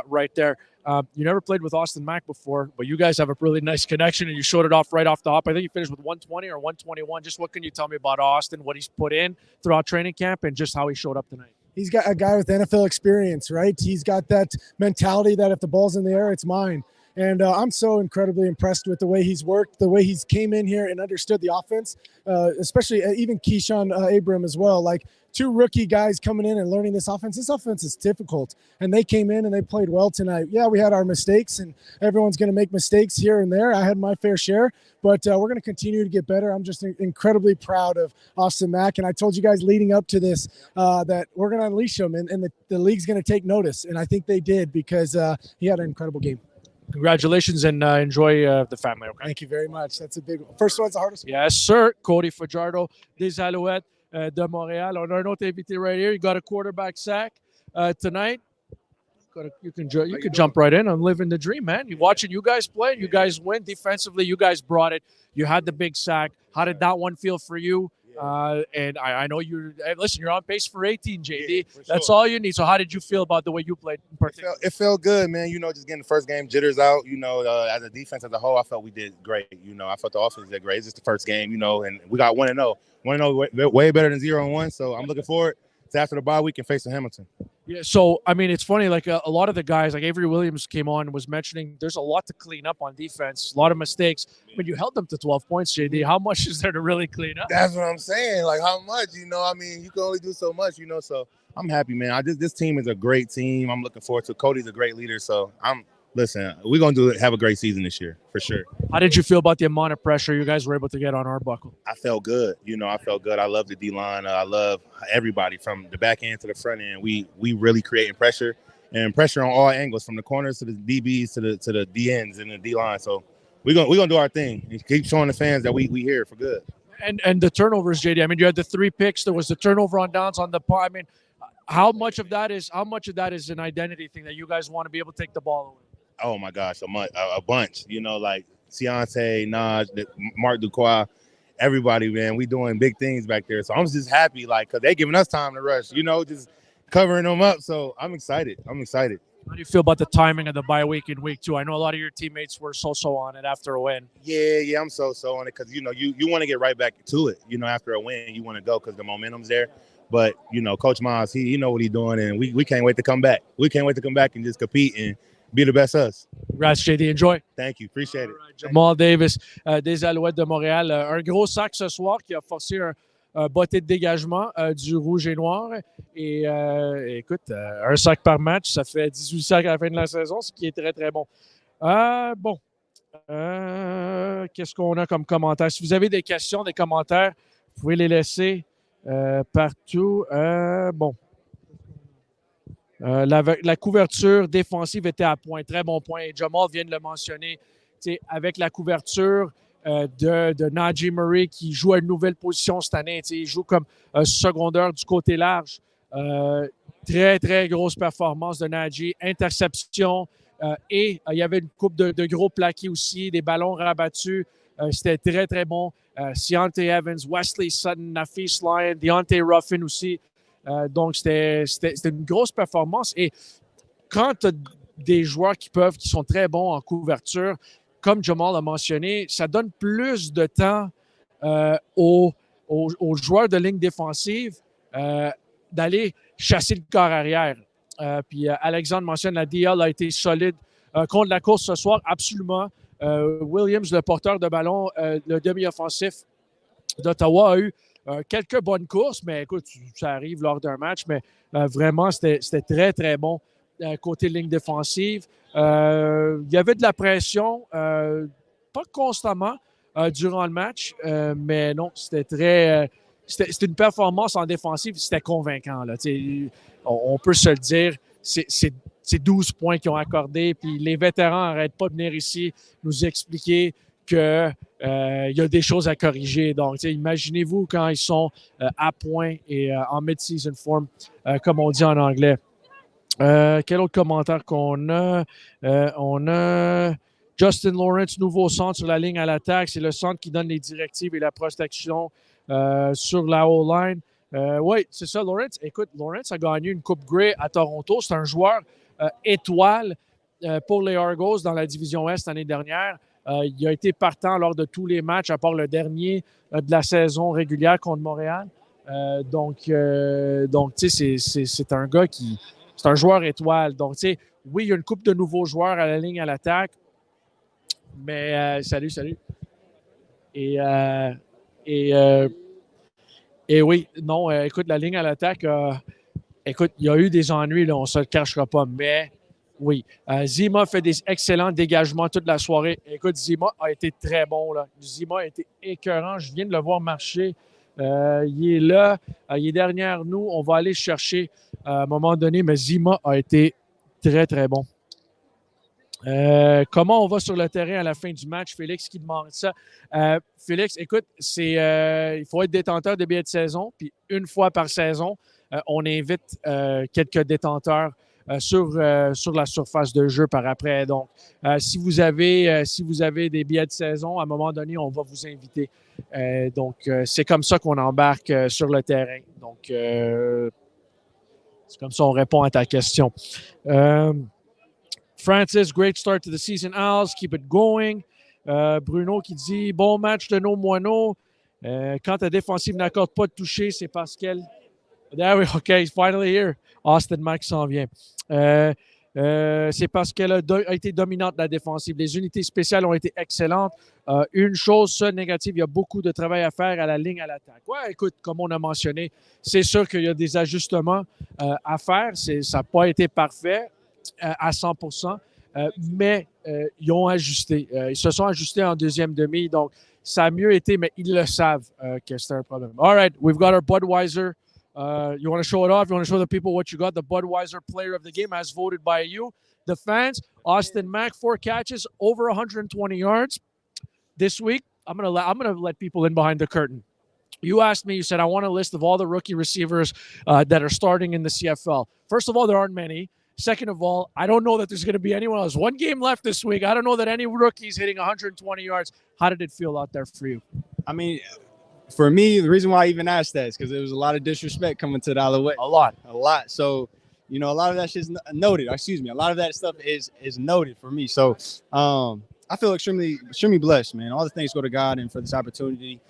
right there. You never played with Austin Mack before, but you guys have a really nice connection, and you showed it off right off the hop. I think you finished with 120 or 121. Just what can you tell me about Austin, what he's put in throughout training camp, and just how he showed up tonight? He's got a guy with NFL experience, right? He's got that mentality that if the ball's in the air, it's mine. And I'm so incredibly impressed with the way he's worked, the way he's came in here and understood the offense, especially even Keyshawn Abram as well. Like two rookie guys coming in and learning this offense. This offense is difficult, and they came in and they played well tonight. Yeah, we had our mistakes, and everyone's going to make mistakes here and there. I had my fair share, but we're going to continue to get better. I'm just incredibly proud of Austin Mack, and I told you guys leading up to this that we're going to unleash him, and the league's going to take notice, and I think they did because he had an incredible game. Congratulations and enjoy the family. Okay. Thank you very much. That's a big one. First one's the hardest one. Yes, sir. Cody Fajardo des Alouettes de Montréal. On a un autre invité right here. You got a quarterback sack tonight. You can jump right in. I'm living the dream, man. You're watching you guys play. You guys win defensively. You guys brought it. You had the big sack. How did that one feel for you? And I know you're on pace for 18, JD. Yeah, That's sure. all you need. So how did you feel about the way you played in particular? It felt good, man. Just getting the first game jitters out. As a defense as a whole, I felt we did great. I felt the offense did great. It's just the first game, and we got 1-0. 1-0 way better than 0-1. So I'm looking forward to after the bye week and facing Hamilton. Yeah, so, I mean, it's funny, like a lot of the guys, like Avery Williams came on and was mentioning there's a lot to clean up on defense, a lot of mistakes. But you held them to 12 points, JD. How much is there to really clean up? That's what I'm saying. Like, how much? You can only do so much, So I'm happy, man. This team is a great team. I'm looking forward to it. Cody's a great leader, so listen, we're going to have a great season this year, for sure. How did you feel about the amount of pressure you guys were able to get on Arbuckle? I felt good. I felt good. I love the D-line. I love everybody from the back end to the front end. We really creating pressure, and pressure on all angles, from the corners to the DBs to the DNs and the D-line. So we're gonna do our thing and keep showing the fans that we here for good. And the turnovers, JD. I mean, you had the 3 picks. There was the turnover on downs on the part. I mean, how much of that is an identity thing that you guys want to be able to take the ball away? Oh my gosh, a bunch. Like Ciante, Naj, Mark Duquois, everybody, man. We doing big things back there. So I'm just happy, because they giving us time to rush. Just covering them up. So I'm excited. How do you feel about the timing of the bye week in week 2? I know a lot of your teammates were so on it after a win. Yeah, I'm so on it because you want to get right back to it. After a win, you want to go because the momentum's there. But Coach Miles, he know what he's doing, and we can't wait to come back. We can't wait to come back and just compete and be the best us. Congrats, JD. Enjoy. Thank you. Appreciate it. Jamal Davis des Alouettes de Montréal. Un gros sac ce soir qui a forcé un botté de dégagement du Rouge et Noir. Et écoute, un sac par match, ça fait 18 sacs à la fin de la saison, ce qui est très, très bon. Qu'est-ce qu'on a comme commentaire? Si vous avez des questions, des commentaires, vous pouvez les laisser partout. La couverture défensive était à point. Très bon point. Et Jamal vient de le mentionner. Avec la couverture de Najee Murray qui joue à une nouvelle position cette année. Il joue comme secondeur du côté large. Très, très grosse performance de Najee. Interception. Et il y avait une coupe de gros plaqués aussi, des ballons rabattus. C'était très, très bon. Ciante Evans, Wesley Sutton, Nafis Lyon, Deontay Ruffin aussi. Donc, c'était une grosse performance. Et quand tu as des joueurs qui sont très bons en couverture, comme Jamal a mentionné, ça donne plus de temps aux joueurs de ligne défensive d'aller chasser le corps arrière. Puis Alexandre mentionne la DL a été solide contre la course ce soir, absolument. Williams, le porteur de ballon, le demi-offensif d'Ottawa, a eu quelques bonnes courses, mais écoute, ça arrive lors d'un match, mais vraiment, c'était très, très bon côté ligne défensive. Il y avait de la pression, pas constamment durant le match, mais non, c'était une performance en défensive, c'était convaincant. Là. On peut se le dire, c'est 12 points qu'ils ont accordés, puis les vétérans n'arrêtent pas de venir ici nous expliquer qu'il y a des choses à corriger. Donc, imaginez-vous quand ils sont à point et en mid-season form, comme on dit en anglais. Quel autre commentaire qu'on a? On a Justin Lawrence, nouveau centre sur la ligne à l'attaque. C'est le centre qui donne les directives et la protection sur la O-line. Oui, c'est ça, Lawrence. Écoute, Lawrence a gagné une Coupe Grey à Toronto. C'est un joueur étoile pour les Argos dans la division Est l'année dernière. Il a été partant lors de tous les matchs, à part le dernier de la saison régulière contre Montréal. Donc tu sais, c'est un gars c'est un joueur étoile. Donc, tu sais, oui, il y a une couple de nouveaux joueurs à la ligne à l'attaque. Mais salut. Et oui, non, écoute, la ligne à l'attaque, écoute, il y a eu des ennuis, là, on ne se le cachera pas, mais oui. Zima fait des excellents dégagements toute la soirée. Écoute, Zima a été très bon, là. Zima a été écœurant. Je viens de le voir marcher. Il est là, il est derrière nous. On va aller chercher à un moment donné, mais Zima a été très, très bon. Comment on va sur le terrain à la fin du match? Félix qui demande ça. Félix, écoute, il faut être détenteur de billets de saison, puis une fois par saison, on invite quelques détenteurs sur la surface de jeu par après. Donc, si vous avez des billets de saison, à un moment donné, on va vous inviter. Donc, c'est comme ça qu'on embarque sur le terrain. Donc, c'est comme ça qu'on répond à ta question. Francis, great start to the season, Owls. Keep it going. Bruno qui dit, bon match de nos moineaux. Quand ta défensive n'accorde pas de toucher, c'est parce qu'elle... There we go. OK, he's finally here. Austin Mack s'en vient. c'est parce qu'elle a été dominante la défensive. Les unités spéciales ont été excellentes. Une chose, seule négative, il y a beaucoup de travail à faire à la ligne à l'attaque. Ouais, écoute, comme on a mentionné, c'est sûr qu'il y a des ajustements à faire. Ça n'a pas été parfait à 100%, mais ils ont ajusté. Ils se sont ajustés en deuxième demi, donc ça a mieux été, mais ils le savent que c'est un problème. All right, we've got our Budweiser. You want to show it off? You want to show the people what you got? The Budweiser player of the game as voted by you. The fans, Austin Mack, 4 catches, over 120 yards. This week, I'm gonna let people in behind the curtain. You asked me, you said, I want a list of all the rookie receivers that are starting in the CFL. First of all, there aren't many. Second of all, I don't know that there's going to be anyone else. One game left this week. I don't know that any rookies hitting 120 yards. How did it feel out there for you? I mean, for me, the reason why I even asked that is because there was a lot of disrespect coming to the Alouettes. A lot. So, you know, a lot of that shit's noted. Excuse me. A lot of that stuff is noted for me. So, I feel extremely blessed, man. All the thanks go to God and for this opportunity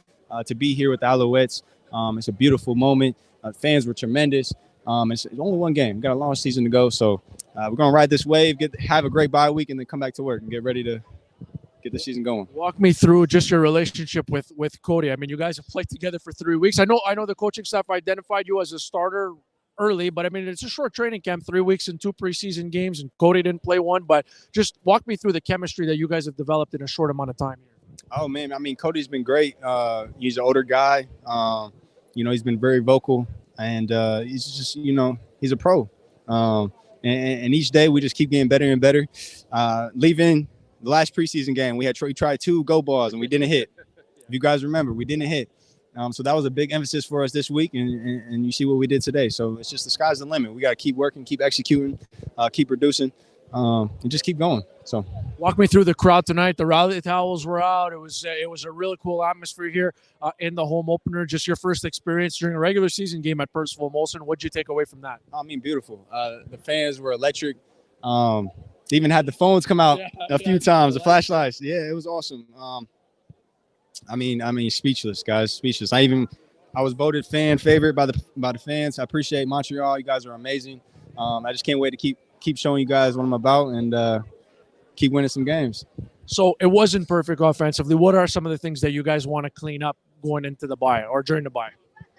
to be here with the Alouettes. It's a beautiful moment. Fans were tremendous. It's only one game. We got a long season to go. So, we're going to ride this wave, have a great bye week, and then come back to work and get ready to get the season going. Walk me through just your relationship with Cody. I mean, you guys have played together for 3 weeks. I know the coaching staff identified you as a starter early, but I mean, it's a short training camp, 3 weeks and 2 preseason games, and Cody didn't play one. But just walk me through the chemistry that you guys have developed in a short amount of time here. Oh, man. I mean, Cody's been great. He's an older guy. You know, he's been very vocal, and he's just, you know, he's a pro. And each day we just keep getting better and better. Leaving the last preseason game, we tried 2 go balls, and we didn't hit. If you guys remember, we didn't hit. So that was a big emphasis for us this week, and you see what we did today. So it's just the sky's the limit. We got to keep working, keep executing, keep producing, and just keep going. So walk me through the crowd tonight. The rally towels were out. It was a really cool atmosphere here in the home opener. Just your first experience during a regular season game at Percival Molson. What'd you take away from that? I mean, beautiful. The fans were electric. They even had the phones come out a few times, the flashlights. Yeah, it was awesome. I mean, speechless, guys, speechless. I was voted fan favorite by the fans. I appreciate Montreal. You guys are amazing. I just can't wait to keep showing you guys what I'm about and keep winning some games. So it wasn't perfect offensively. What are some of the things that you guys want to clean up going into the bye or during the bye?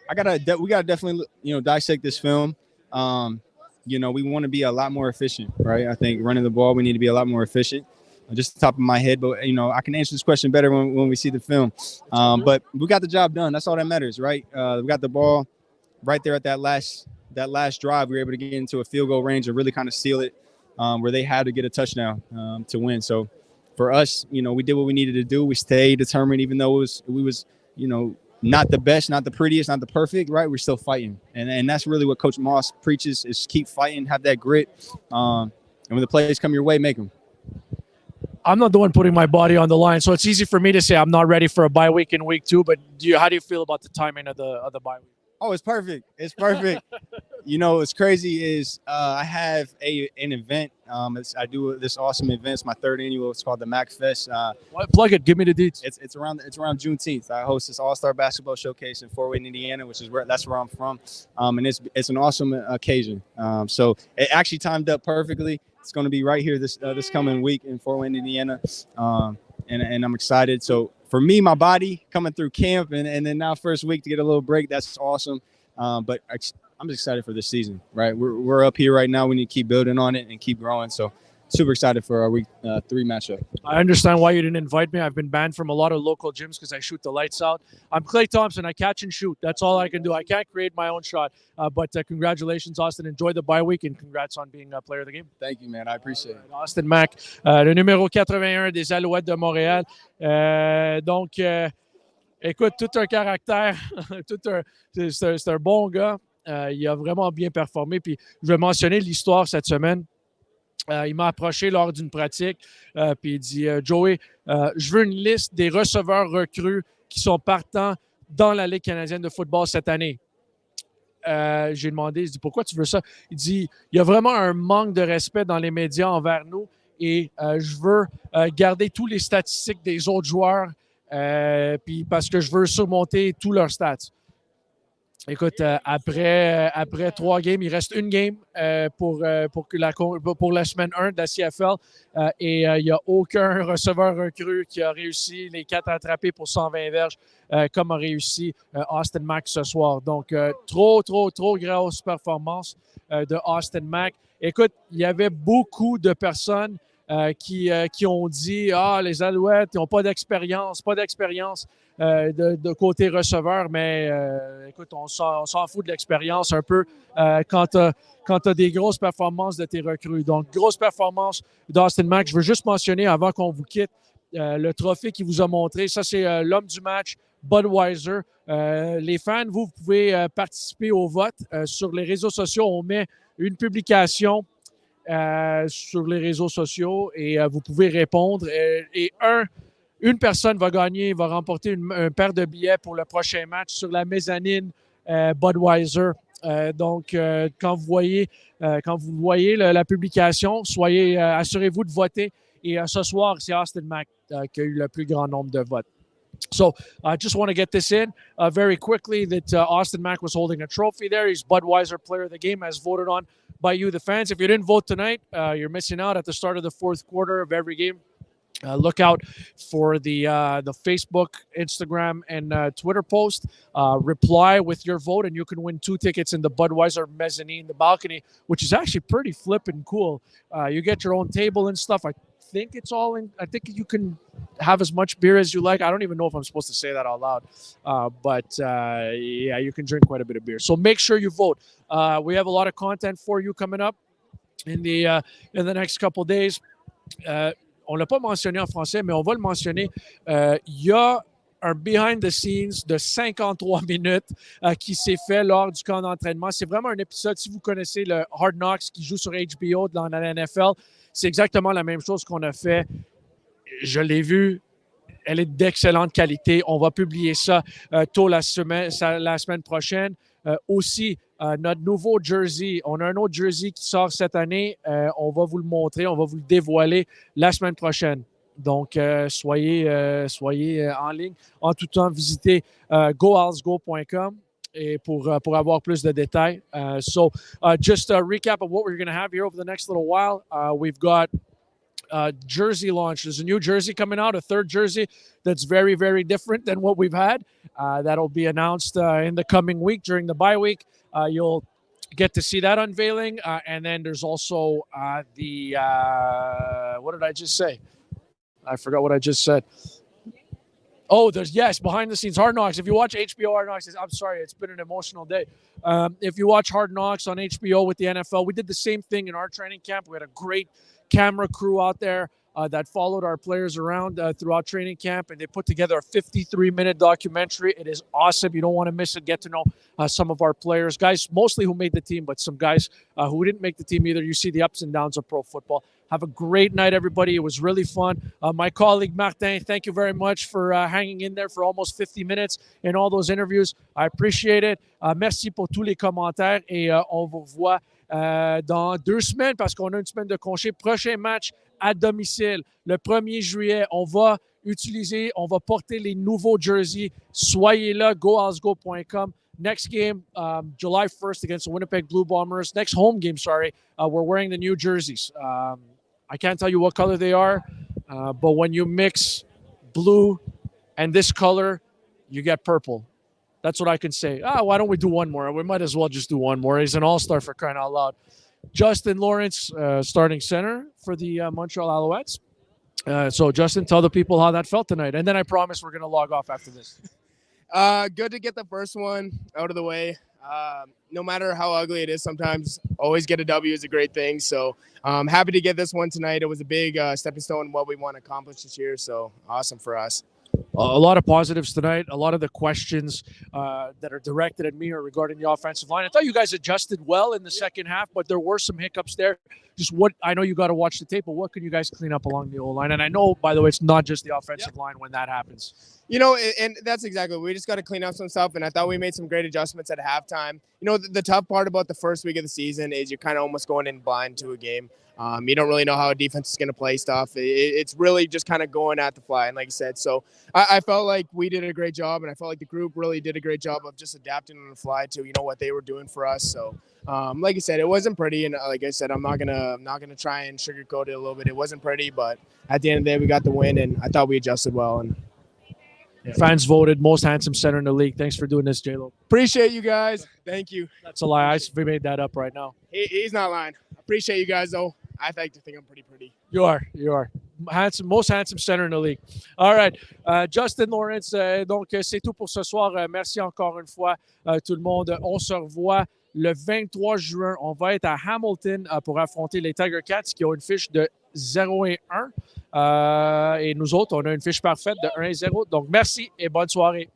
We gotta definitely, you know, dissect this film. You know, we want to be a lot more efficient, right? I think running the ball, we need to be a lot more efficient. Just the top of my head, but you know, I can answer this question better when we see the film. But we got the job done. That's all that matters, right? We got the ball right there at that last drive. We were able to get into a field goal range and really kind of seal it, where they had to get a touchdown to win. So for us, you know, we did what we needed to do. We stayed determined, even though we was, you know, not the best, not the prettiest, not the perfect, right? We're still fighting, and that's really what Coach Moss preaches: is keep fighting, have that grit, and when the plays come your way, make them. I'm not the one putting my body on the line, so it's easy for me to say I'm not ready for a bye week in week 2. But how do you feel about the timing of the bye week? Oh, it's perfect. It's perfect. You know, what's crazy is I have an event. I do this awesome event. It's my 3rd annual. It's called the Mac Fest. Plug it. Give me the deets. It's around Juneteenth. I host this All-Star Basketball Showcase in Fort Wayne, Indiana, which is where I'm from. And it's an awesome occasion. So it actually timed up perfectly. It's going to be right here this coming week in Fort Wayne, Indiana, and I'm excited. So for me, my body coming through camp and then now first week to get a little break, that's awesome. But I'm just excited for this season, right? We're up here right now. We need to keep building on it and keep growing. So super excited for our week 3 matchup. I understand why you didn't invite me. I've been banned from a lot of local gyms because I shoot the lights out. I'm Clay Thompson. I catch and shoot. That's all I can do. I can't create my own shot. But congratulations, Austin. Enjoy the bye week and congrats on being a player of the game. Thank you, man. I appreciate it. Austin Mack, le numéro 81 des Alouettes de Montréal. Donc, écoute, tout un caractère. C'est un bon gars. Il a vraiment bien performé. Puis, je vais mentionner l'histoire cette semaine. Il m'a approché lors d'une pratique, puis il dit « Joey, je veux une liste des receveurs recrues qui sont partants dans la Ligue canadienne de football cette année. » J'ai demandé, je dis « Pourquoi tu veux ça? » Il dit « Il y a vraiment un manque de respect dans les médias envers nous et je veux garder tous les statistiques des autres joueurs puis parce que je veux surmonter tous leurs stats. » Écoute, après 3 games, il reste une game pour la semaine 1 de la CFL. Et il n'y a aucun receveur recru qui a réussi les 4 attrapés pour 120 verges comme a réussi Austin Mack ce soir. Donc, trop grosse performance de Austin Mack. Écoute, il y avait beaucoup de personnes qui ont dit « Ah, les Alouettes, ils n'ont pas d'expérience de côté receveur, mais écoute, on s'en fout de l'expérience un peu quand tu as des grosses performances de tes recrues. Donc, grosse performance d'Austin Mack. Je veux juste mentionner, avant qu'on vous quitte, le trophée qu'il vous a montré. Ça, c'est l'homme du match, Budweiser. Les fans, vous pouvez participer au vote. Sur les réseaux sociaux, on met une publication sur les réseaux sociaux et vous pouvez répondre. Une personne va remporter une paire de billets pour le prochain match sur la mezzanine Budweiser. Donc, quand vous voyez la publication, assurez-vous de voter. Et ce soir, c'est Austin Mack qui a eu le plus grand nombre de votes. So I just want to get this in very quickly that Austin Mack was holding a trophy there. He's Budweiser Player of the Game, as voted on by you, the fans. If you didn't vote tonight, you're missing out at the start of the fourth quarter of every game. Look out for the Facebook, Instagram, and Twitter post. Reply with your vote, and you can win 2 tickets in the Budweiser mezzanine, the balcony, which is actually pretty flippin' cool. You get your own table and stuff. I think it's all in. I think you can have as much beer as you like. I don't even know if I'm supposed to say that out loud, but yeah, you can drink quite a bit of beer. So make sure you vote. We have a lot of content for you coming up in the next couple days. On ne l'a pas mentionné en français, mais on va le mentionner. Il y a un behind the scenes de 53 minutes qui s'est fait lors du camp d'entraînement. C'est vraiment un épisode, si vous connaissez le Hard Knocks qui joue sur HBO dans la NFL, c'est exactement la même chose qu'on a fait. Je l'ai vu. Elle est d'excellente qualité. On va publier ça tôt la semaine prochaine. Aussi, notre nouveau jersey, on a un autre jersey qui sort cette année. On va vous le montrer, on va vous le dévoiler la semaine prochaine. Donc, soyez en ligne. En tout temps, visitez goalsgo.com et pour avoir plus de détails. Just a recap of what we're going to have here over the next little while. We've got jersey launch. There's a new jersey coming out, a third jersey that's very, very different than what we've had. That'll be announced in the coming week during the bye week. You'll get to see that unveiling. And then there's also what did I just say? I forgot what I just said. Oh, behind the scenes Hard Knocks. If you watch HBO Hard Knocks, I'm sorry, it's been an emotional day. If you watch Hard Knocks on HBO with the NFL, we did the same thing in our training camp. We had a great camera crew out there that followed our players around throughout training camp, and they put together a 53-minute documentary. It is awesome. You don't want to miss it. Get to know some of our players, guys mostly who made the team, but some guys who didn't make the team either. You see the ups and downs of pro football. Have a great night, everybody. It was really fun. My colleague Martin, thank you very much for hanging in there for almost 50 minutes in all those interviews. I appreciate it. Merci pour tous les commentaires et on vous revoit dans 2 semaines parce qu'on a une semaine de congé. Prochain match à domicile, le 1er juillet. On va porter les nouveaux jerseys. Soyez là, goalsgo.com. Next game, July 1st against the Winnipeg Blue Bombers. Next home game, we're wearing the new jerseys. I can't tell you what color they are, but when you mix blue and this color, you get purple. That's what I can say. Why don't we do one more? We might as well just do one more. He's an all-star for crying out loud. Justin Lawrence, starting center for the Montreal Alouettes. So, Justin, tell the people how that felt tonight. And then I promise we're going to log off after this. Good to get the first one out of the way. No matter how ugly it is, sometimes always get a W is a great thing. So happy to get this one tonight. It was a big stepping stone in what we want to accomplish this year. So awesome for us. A lot of positives tonight. A lot of the questions that are directed at me are regarding the offensive line. I thought you guys adjusted well in the second half, but there were some hiccups there. I know you got to watch the tape, but what can you guys clean up along the O-line? And I know, by the way, it's not just the offensive line when that happens. You know, and that's exactly what we just got to clean up some stuff. And I thought we made some great adjustments at halftime. You know, the tough part about the first week of the season is you're kind of almost going in blind to a game. You don't really know how a defense is going to play stuff. It's really just kind of going at the fly. And like I said, so I felt like we did a great job, and I felt like the group really did a great job of just adapting on the fly to what they were doing for us. So, like I said, it wasn't pretty, and like I said, I'm not gonna try and sugarcoat it a little bit. It wasn't pretty, but at the end of the day, we got the win, and I thought we adjusted well. And Fans voted most handsome center in the league. Thanks for doing this, J-Lo. appreciate you guys. Thank you. That's a lie. We made that up right now. He's not lying. Appreciate you guys though. I like to think I'm pretty pretty. You are. Most handsome center in the league. All right. Justin Lawrence, donc c'est tout pour ce soir. Merci encore une fois tout le monde. On se revoit le 23 juin. On va être à Hamilton pour affronter les Tiger Cats qui ont une fiche de 0-1. Et nous autres, on a une fiche parfaite de 1-0. Donc merci et bonne soirée.